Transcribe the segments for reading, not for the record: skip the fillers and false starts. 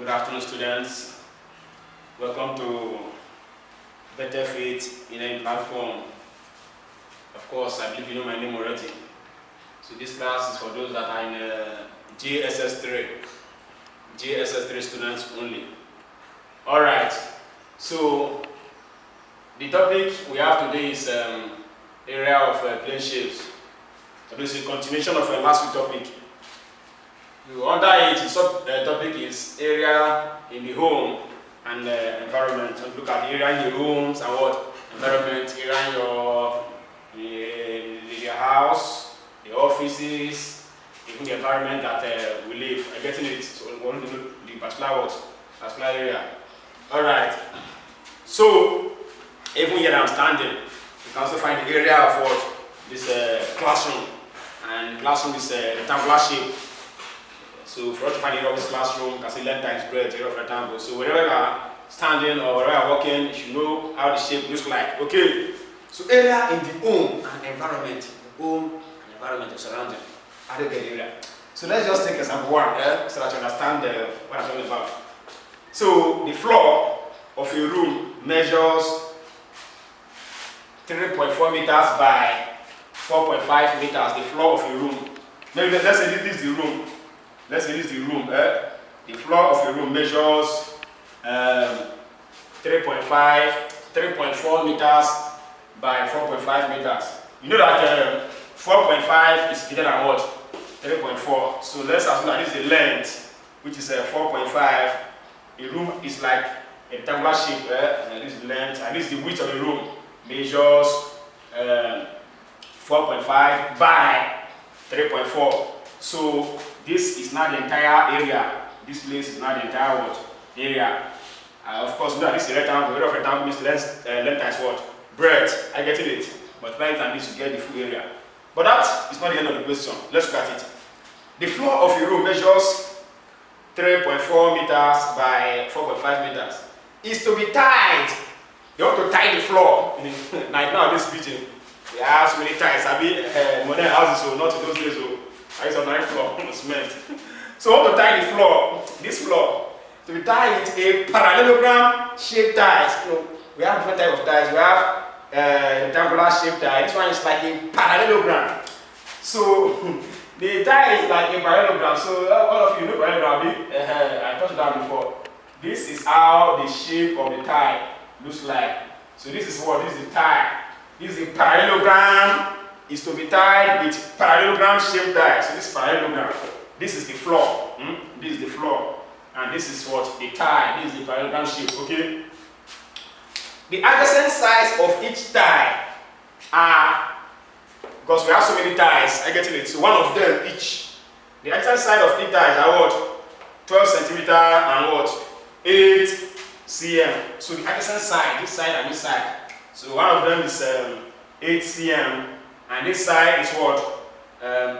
Good afternoon, students. Welcome to Better Faith in a platform. Of course, I believe you know my name already. So this class is for those that are in JSS3 students only. All right. So the topic we have today is area of plane shapes. So this is a continuation of last week's topic. Under it, the topic is area in the home and environment. So look at the area in the rooms and what environment, area in your house, the offices, even the environment that we live. I'm getting it. So we want to know the particular area. All right. So even here I'm standing, you can also find the area of what this classroom, and the classroom is rectangular shape. So for us to find the area of this classroom, you can see length times breadth, area of rectangle. So wherever you are standing or wherever you are walking, you should know how the shape looks like. Okay. So area in the home and environment. The home and environment, the surrounding. How do you get the area? So let's just take example one, so that you understand what I'm talking about. So the floor of a room measures 3.4 meters by 4.5 meters. The floor of a room. Maybe let's say this is the room. Let's say this is the room. The floor of a room measures 3.4 meters by 4.5 meters. You know that 4.5 is bigger than what? 3.4. So let's assume that this is the length, which is 4.5. A room is like a rectangular shape. And this is the length, and this is the width of the room. Measures 4.5 by 3.4. So this is not the entire area. This place is not the entire what? Area. Of course, we know this is a rectangle. Area of rectangle means length times what? Breadth. I get it. But length and this to get the full area. But that is not the end of the question. Let's look at it. The floor of a room measures 3.4 meters by 4.5 meters. Is to be tied. You want to tie the floor. Like now, this building, we have so many ties. I mean, modern houses, so not in those days. So I use a 9th floor cement. So I want to tie the floor, this floor, to be tied with a parallelogram shaped ties. You know, we have different types of ties. We have rectangular shaped tie. This one is like a parallelogram. So the tie is like a parallelogram. So all of you know parallelogram. I touched that before. This is how the shape of the tie looks like. So this is what? This is the tie. This is a parallelogram. Is to be tied with parallelogram shaped tie. So this parallelogram. This is the floor. This is the floor. And this is what? The tie. This is the parallelogram shape. Okay? The adjacent sides of each tie are, because we have so many ties, I get it. So one of them each. The adjacent side of each ties are what? 12 centimeter and what? 8 cm. So the adjacent side, this side and this side. So one of them is 8 cm. And this side is what?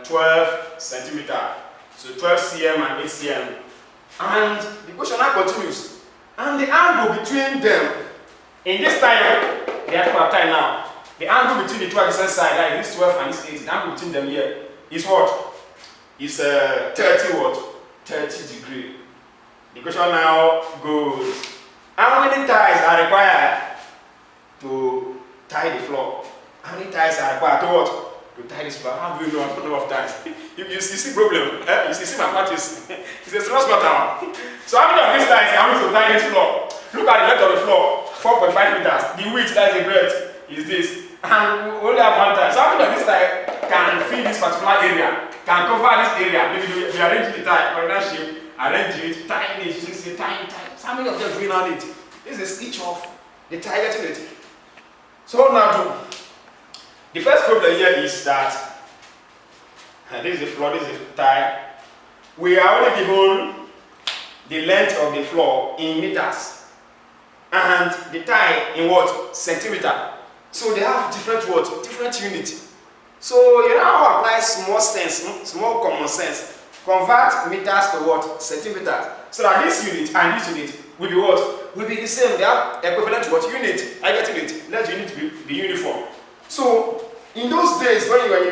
12 centimeter. So 12 cm and 8 cm. And the question now continues. And the angle between them, in this tie, they are about tie now. The angle between the two adjacent sides, like this 12 and this 8, the angle between them here is what? Is 30 what? 30 degree. The question now goes, how many ties are required to tie the floor? How many ties are required to what? To tie this floor. How do you know the number of ties? you see problem. You see my practice. It's a stress matter. So how many of these ties are to tie this floor? Look at the length of the floor, 4.5 meters. The width, that is the breadth, is this. And we only have one tie. So how many of these ties can fill this particular area? Can cover this area? Maybe we arrange the tie for that shape, arrange it, tie it, you see, tie. So how many of them bring on it? This is each of the tie getting it. So what now do? The first problem here is that, and this is the floor, this is the tie. We are only given the length of the floor in meters and the tie in what? Centimeter. So they have different what? Different units. So you know how to apply small sense, small common sense. Convert meters to what? Centimeters. So that this unit and this unit will be what? Will be the same. They have equivalent to what? Unit. I get it. Let the unit be uniform. So in those days when you were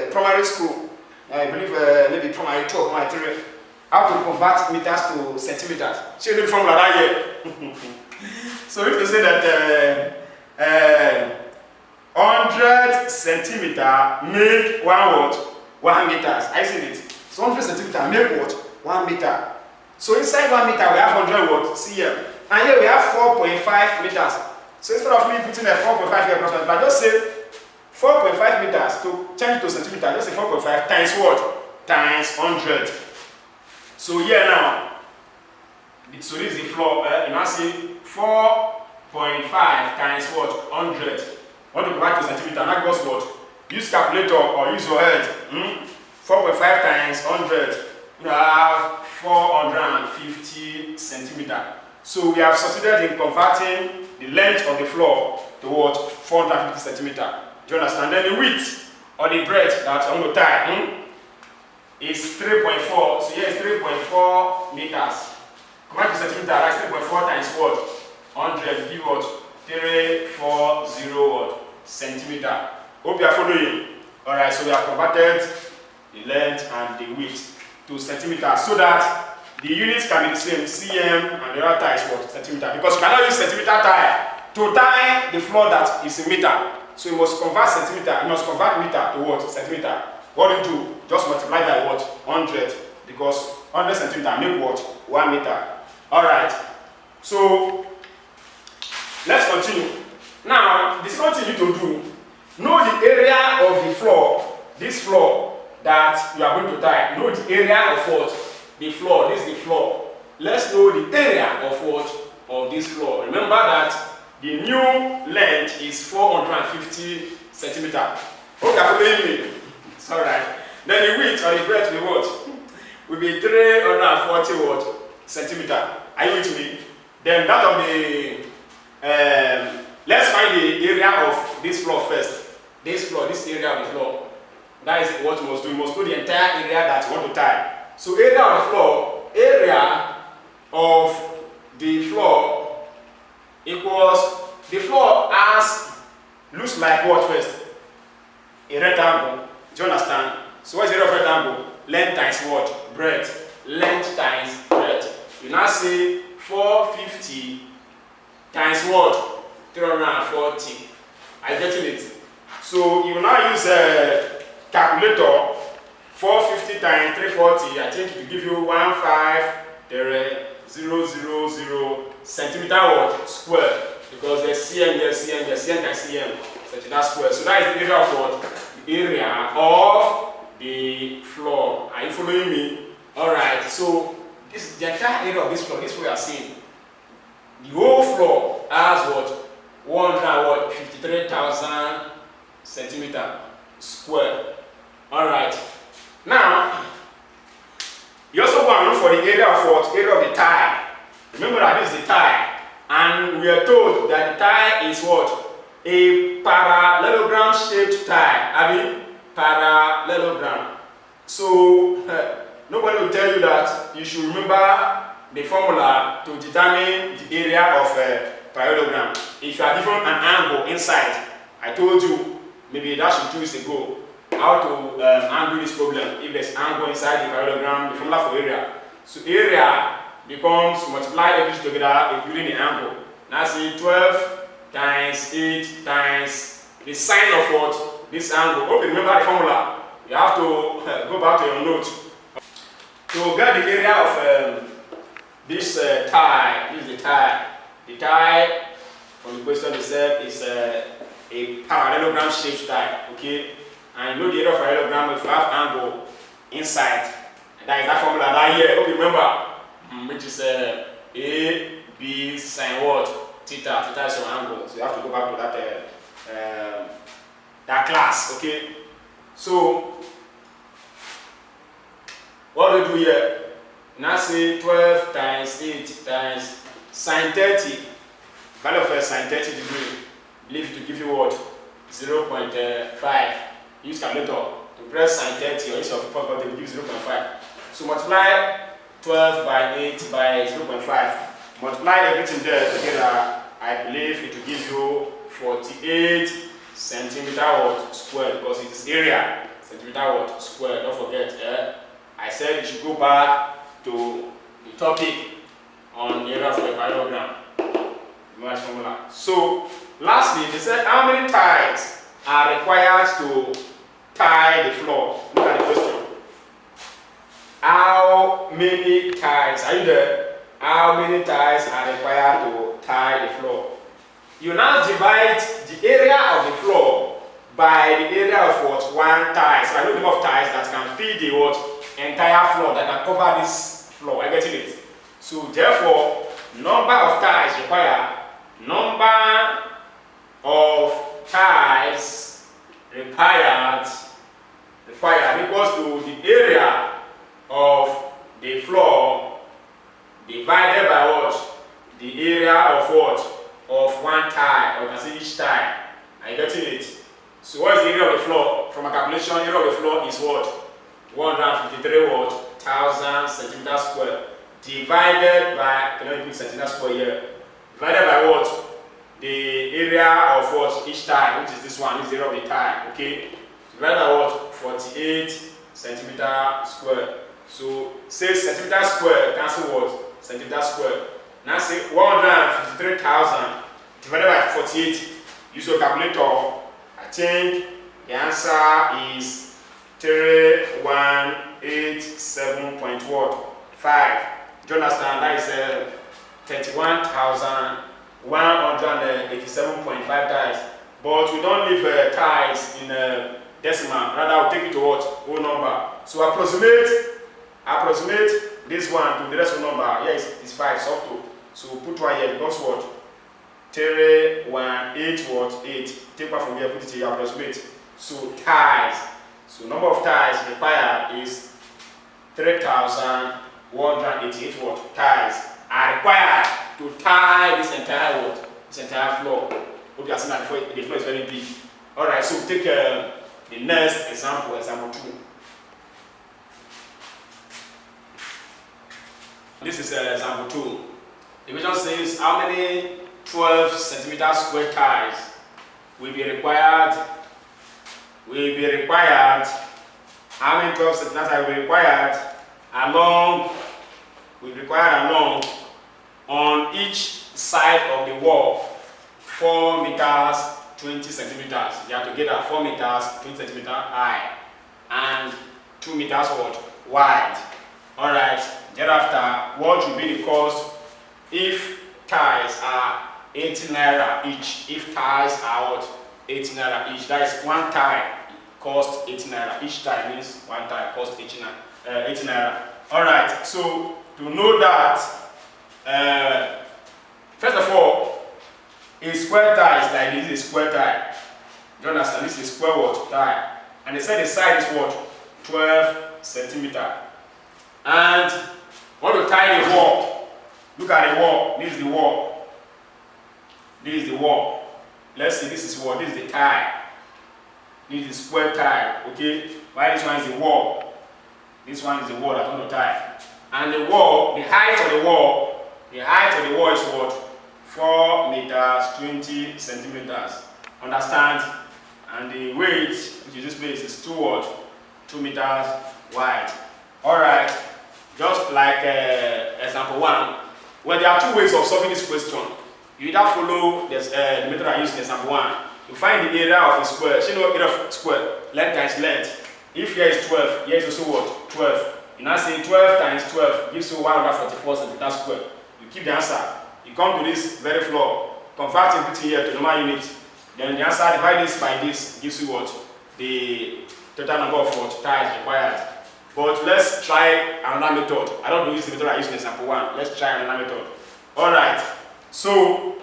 in primary school, I believe maybe primary 2 or primary 3, how to convert meters to centimeters. So you know the formula that here. So if you say that 100 centimeter make 1 meters. I see it. So 100 centimeter make what? 1 meter. So inside 1 meter we have 100 what? cm. And here we have 4.5 meters. So instead of me putting a 4.5 here, I just say 4.5 meters to change to centimeter. Just say 4.5 times what? Times 100. So here now, so this is the floor. You now see 4.5 times what? 100. Want to convert to centimeter? That goes what? Use calculator or use your head. 4.5 times 100. You have 450 centimeter. So we have succeeded in converting the length of the floor to what? 450 centimeter. Do you understand? Then the width or the breadth that I'm going to tie is 3.4. So here is 3.4 meters. Convert to centimeter, that's 3.4 times what? 100 give what? 340 what? Centimeter. Hope you are following. Alright, so we have converted the length and the width to centimeter so that the units can be the same, cm, and the other tie is what? Centimeter. Because you cannot use centimeter tie to tie the floor that is in meter. So you must convert centimeter, you must convert meter to what? Centimeter. What do you do? Just multiply by what? 100. Because 100 centimeter make what? 1 meter. Alright. So let's continue. Now, the second thing you need to do, know the area of the floor, this floor that you are going to tie. Know the area of what? The floor. This is the floor. Let's know the area of what? Of this floor. Remember that the new length is 450 centimeter. Hope you are following me. It's alright. Then the width or the breadth will what? Will be 340 what? Centimeter. Are you with me? Then that of the let's find the area of this floor first. This floor, this area of the floor. That is what you must do. You must know the entire area that you want to tie. So area of the floor, area of the floor equals, the floor as looks like what first? A rectangle. Do you understand? So what is the area of rectangle? Length times what? Breadth. Length times breadth. You now say 450 times what? 340. Are you getting it? So you now use a calculator. 450 times 340, I think it will give you 15000 centimeter what? Square. Because there's cm, there's cm, there's cm times cm, centimeter square. So that is the area of what? The area of the floor. Are you following me? Alright, so this is the entire area of this floor. This is what we are seeing. The whole floor has what? 153,000 centimeter square. Alright. Now, you also want to look for the area of what? Area of the tie. Remember that this is the tie. And we are told that the tie is what? A parallelogram shaped tie. I mean, parallelogram. So, nobody will tell you that you should remember the formula to determine the area of a parallelogram. If you are given an angle inside, I told you maybe that should 2 weeks ago how to handle this problem. If there's angle inside the parallelogram, the formula for area. So area becomes multiply everything together including the angle. Now see 12 times 8 times the sine of what? This angle. Hope you remember the formula. You have to go back to your note. To get the area of this tie, this is the tie. The tie from the question itself is a parallelogram shaped tie. Okay? And you know the area of parallelogram if you have angle inside. That is that formula right here. Hope you remember. Which is A, B, sine what? Theta. Theta is your angle. So you have to go back to that that class. Okay? So what do we do here? Now say 12 times 8 times sine 30. Value of sine 30 degree. Believe to give you what? 0.5. Use calculator to press sine 30 or use your phone to give 0.5. So multiply 12 by 8 by 0.5. Multiply everything there together. I believe it will give you 48 centimeter what square because it is area centimeter what square. Don't forget. I said you should go back to the topic on the area of a parallelogram. Formula. So lastly, they said how many ties are required to tie the floor? Look at the question. How many ties? Are you there? How many ties are required to tie the floor? You now divide the area of the floor by the area of what? One tie. So I know the number of ties that can feed the what? Entire floor, that can cover this floor. Are you getting it? So therefore, number of ties required. Number of ties required equals to the area of the floor divided by what? The area of what? Of one tie, or you can say each tie. Are you getting it? So what is the area of the floor? From a calculation, area of the floor is what? 153,000 centimeters square divided by, can I put centimeters square here? Divided by what? The area of what? Each tie, which is this one, is the area of the tie, okay? Divided by what? 48 centimeter square. So say centimeter square, cancel what? Centimeter square. Now say 153,000 divided by 48. Use your calculator. I think the answer is 3187.5. Do you understand? That is 31,187.5 ties. But we don't leave ties in decimal. Rather, we'll take it to what? Whole number. So approximate this one to the rest of the number. Here is 5. So put one here because what? 318 what? 8. Take one from here, put it here, approximate. So ties. So number of ties required is 3,188 what? Ties are required to tie this entire what? This entire floor. Hope you are seeing that the floor is very big. Alright, so take the next example, example 2. This is example 2. The question says how many 12 centimeter square ties will be required? How many 12 centimeters will be required along? On each side of the wall 4 meters 20 centimeters. They are together 4 meters 20 centimeters high and 2 meters wide. Alright, thereafter, what will be the cost if ties are 80 naira each? If ties are what? 80 naira each. That is one tie cost 80 naira. Each tie means one tie cost 80 naira. Alright, so to know that, first of all, a square tie is like this is a square tie. Do you understand? This is a square what? Tie. And they said the side is what? 12 centimeters. And want to tie the wall. Look at the wall. This is the wall. This is the wall. Let's see, this is what? This is the tie. This is the square tie. Okay? Why this one is the wall? This one is the wall that I want to tie. And the wall, the height of the wall is what? 4 meters 20 centimeters. Understand? And the weight, which is this place, is 2 meters wide. Alright, just like example 1, well, there are 2 ways of solving this question. You either follow the method I used in example 1. You find the area of a square. So you know area of square, length times length. If here is 12, here is also what? 12. You now say 12 times 12 gives you 144 centimeters square. You keep the answer. You come to this very floor, convert everything here to normal unit. Then the answer, divide this by this, gives you what? The total number of what? Ties required. But let's try another method. I don't use the method I used in example 1. Let's try another method. Alright. So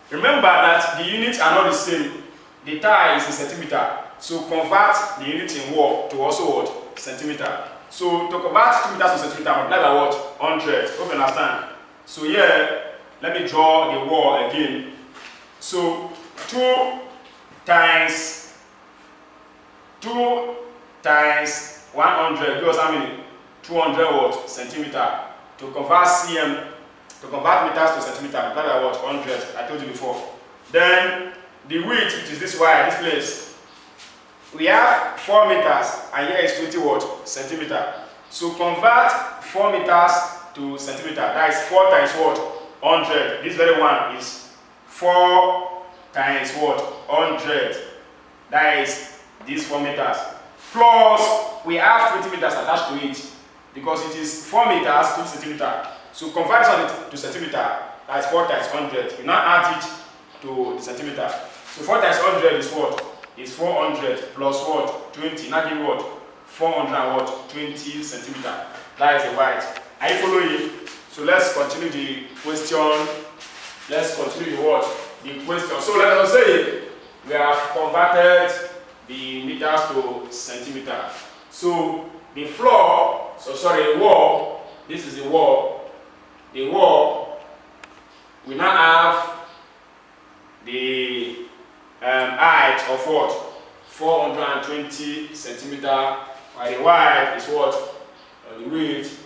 remember that the units are not the same. The tie is in centimeter. So convert the unit in wall to also what? Centimeter. So to convert 2 meters to centimeter, multiply by what? 100. Hope you understand. So here, let me draw the wall again. So 2 times 100 gives us how many? 200 what? Centimeter. To convert cm, to convert meters to centimeter, multiply by what? 100. I told you before. Then the width, which is this wire, this place, we have 4 meters, and here is 20 what? Centimeter. So convert 4 meters to centimeter. That is 4 times what? 100. This very one is 4 times what? 100. That is these 4 meters. Plus, we have 20 meters attached to it because it is 4 meters to centimeter. So convert it to centimeter. That is 4 times 100. You now add it to the centimeter. So 4 times 100 is what? Is 400 plus what? 20. Now give what? 400 what? 20 centimeter. That is the width. Are you following? So let's continue the question. Let's continue the what? The question. So let us say we have converted the meters to centimeter. So the floor, the wall, this is the wall. The wall, we now have the height of what? 420 centimeter. While the width is what? The width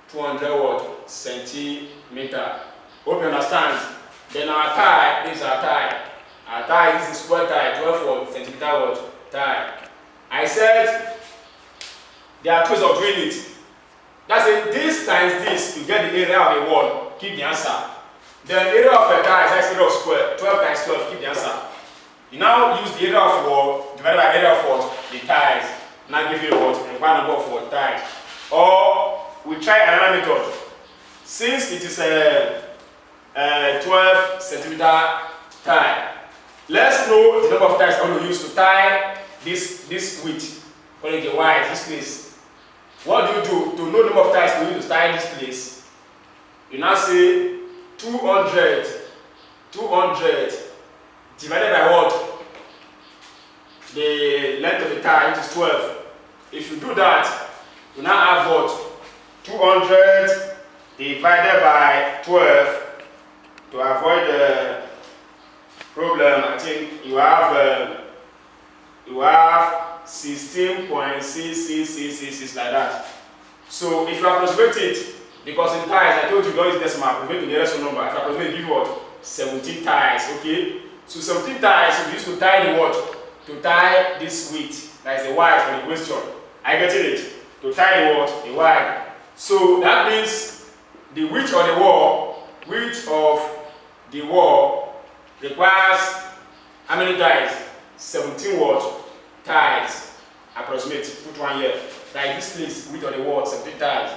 200 what? Centimeter. Hope you understand. Then our tie, this is our tie. Our tie is the square tie, 12 what? Centimeter what? Tie. I said there are two ways of doing it. That's it, this times this to get the area of the wall. Keep the answer. Then area of a tie is area of square. 12 times 12, keep the answer. You now use the area of wall divided by area of what? The ties. Now give you what? The required number of what? Ties. Or we try another method. Since it is a 12 centimeter tie, let's know the number of ties I'm going to use to tie this width. Call it the wide, this place. What do you do to know the number of ties to use to tie this place? You now say 200 divided by what? The length of the tie, which is 12. If you do that, you now have what? 200 divided by 12. To avoid the problem, I think you have 16.66666 like that. So if you approximate it, because in ties I told you don't use decimal, approximate the nearest number. If you approximate, give what? 17 ties. Okay. So 17 ties we use to tie the what? To tie this width. That is the wide for the question. I get it. To tie the what? The wide. So that means the width of the wall, requires how many ties? 17 what? Ties. Approximate. Put one here. That is this place, width of the wall, 17 ties.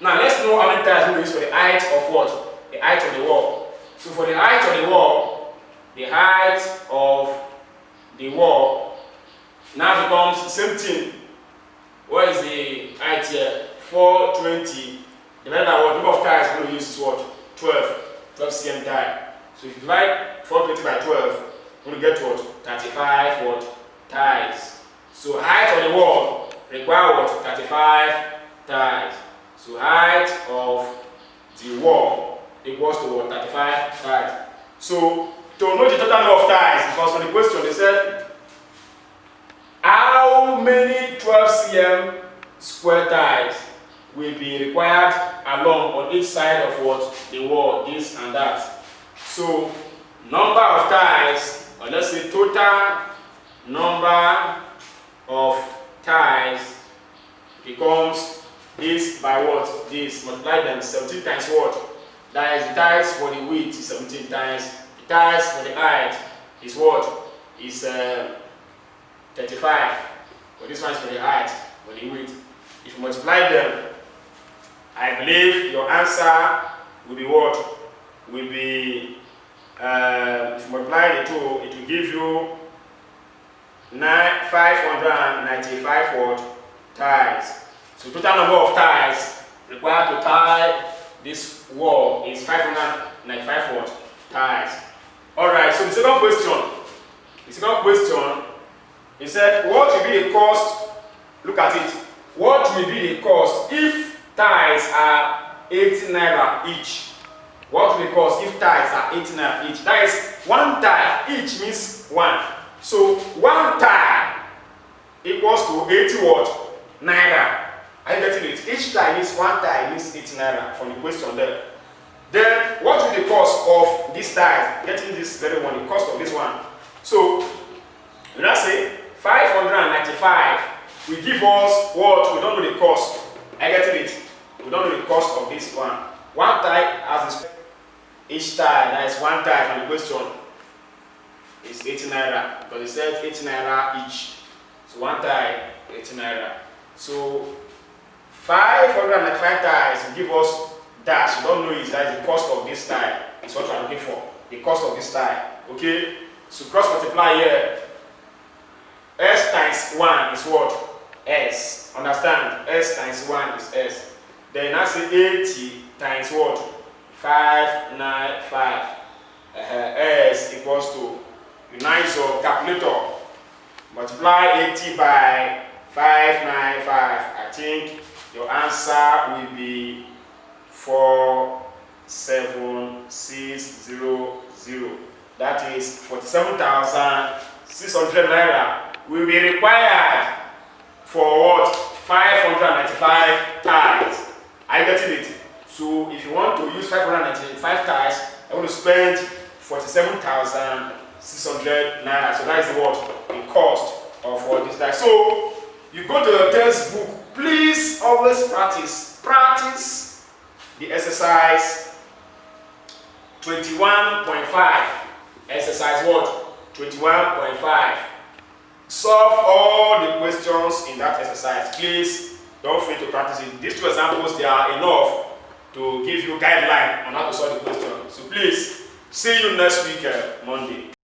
Now let's know how many ties we use for the height of what? The height of the wall. So for the height of the wall, now becomes same thing. What is the height here? 420 divided by what? Number of ties we're going to use is what? 12 cm tie. So if you divide 420 by 12, we're going to get what? 35 what? Ties. So height of the wall require what? 35 ties. So height of the wall equals to what? 35 ties. So to know the total number of ties, because on the question they said how many 12 cm square ties will be required along on each side of what? The wall, this and that. So number of ties, or let's say total number of ties becomes this by what? This. Multiply them 17 times what? That is the ties for the width is 17 times. The ties for the height is what? Is 35. But this one is for the height, for the width. If you multiply them, I believe your answer will be what? Will be, if you multiply the two, it will give you 595 what? Ties. So total number of ties required to tie this wall is 595 what? Ties. Alright, so the second question, he said, what will be the cost? Look at it. What will be the cost if ties are 80 naira each? What will the cost if ties are 80 naira each? That is one tie each means one. So one tie equals to 80 what? Naira. Are you getting it? Each tie means one tie means 80 naira from the question there. Then what will the cost of this tie? Getting this very one, the cost of this one. So let's say 595 will give us what? We don't know the cost. I get it. We don't know the cost of this one. One tie has this. Each tie, that is one tie from the question, is 80 naira. Because they said 80 naira each. So one tie, 80 naira. So 595 ties will give us dash. You don't know is that the cost of this tie. Is what we are looking for. The cost of this tie. Okay? So cross multiply here. S times 1 is what? S. Understand? S times 1 is S. Then I say 80 times what? 595. S equals to, unite your calculator. Multiply 80 by 595. I think your answer will be 47600. That is 47,600 naira will be required for what? 595 ties. Are you getting it? So if you want to use 595 ties, I want to spend 47,600 naira. So that is what? The cost of all this tie. So you go to your textbook. Please always practice the exercise 21.5. Exercise what? 21.5. Solve all the questions in that exercise. Please don't fail to practice it. These two examples, they are enough to give you guideline on how to solve the question. So please, see you next week, Monday.